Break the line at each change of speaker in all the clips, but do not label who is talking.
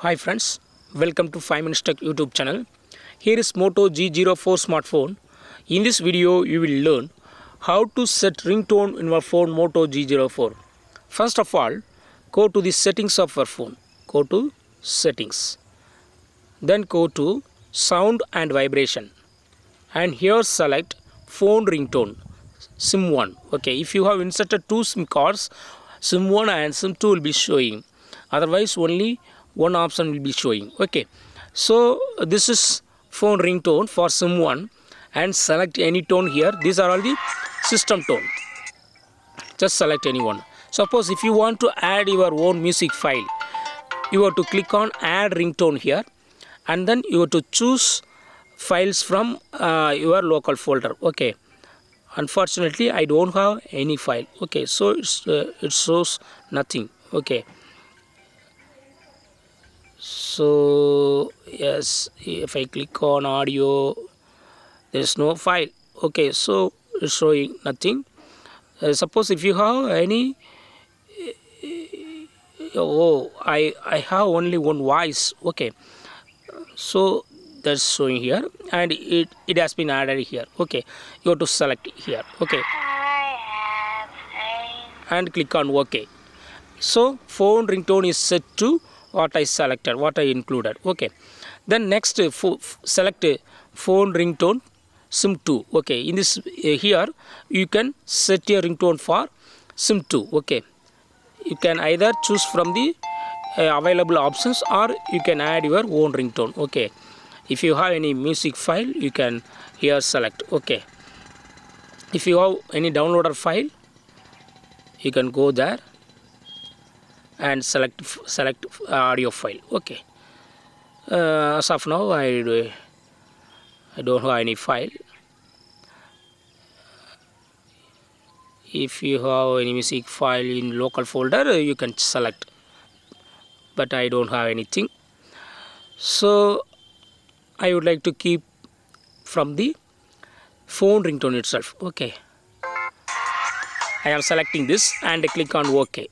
Hi friends, welcome to 5 Minutes Tech YouTube channel. Here is Moto G04 smartphone. In this video, you will learn how to set ringtone in your phone Moto G04. First of all, go to the settings of your phone. Go to settings. Then go to sound and vibration. And here select phone ringtone, SIM 1. Okay, if you have inserted two SIM cards, SIM 1 and SIM 2 will be showing. Otherwise, only one option will be showing. Okay, so this is phone ringtone for SIM 1 and select any tone here. These are all the system tone. Just select any one. Suppose if you want to add your own music file, you have to click on add ringtone here, and then you have to choose files from your local folder. Okay, unfortunately I don't have any file. Okay, so it shows nothing. Okay, so yes, if I click on audio, there's no file. Okay, so it's showing nothing. Suppose if you have any, I have only one voice. Okay, so that's showing here, and it has been added here. Okay, you have to select here. Okay, and click on OK. So phone ringtone is set to what I selected, what I included. Okay, then next select phone ringtone SIM 2. Okay, in this here you can set your ringtone for SIM 2. Okay, you can either choose from the available options, or you can add your own ringtone. Okay, if you have any music file, you can here select. Okay, if you have any downloader file, you can go there and select audio file. Okay, as of now I don't have any file. If you have any music file in local folder, you can select, but I don't have anything, so I would like to keep from the phone ringtone itself. Okay, I am selecting this and click on OK.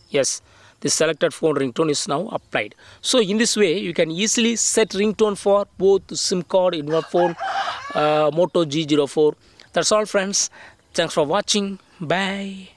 Yes, the selected phone ringtone is now applied. So in this way you can easily set ringtone for both SIM card in your phone Moto G04. That's all friends. Thanks for watching. Bye.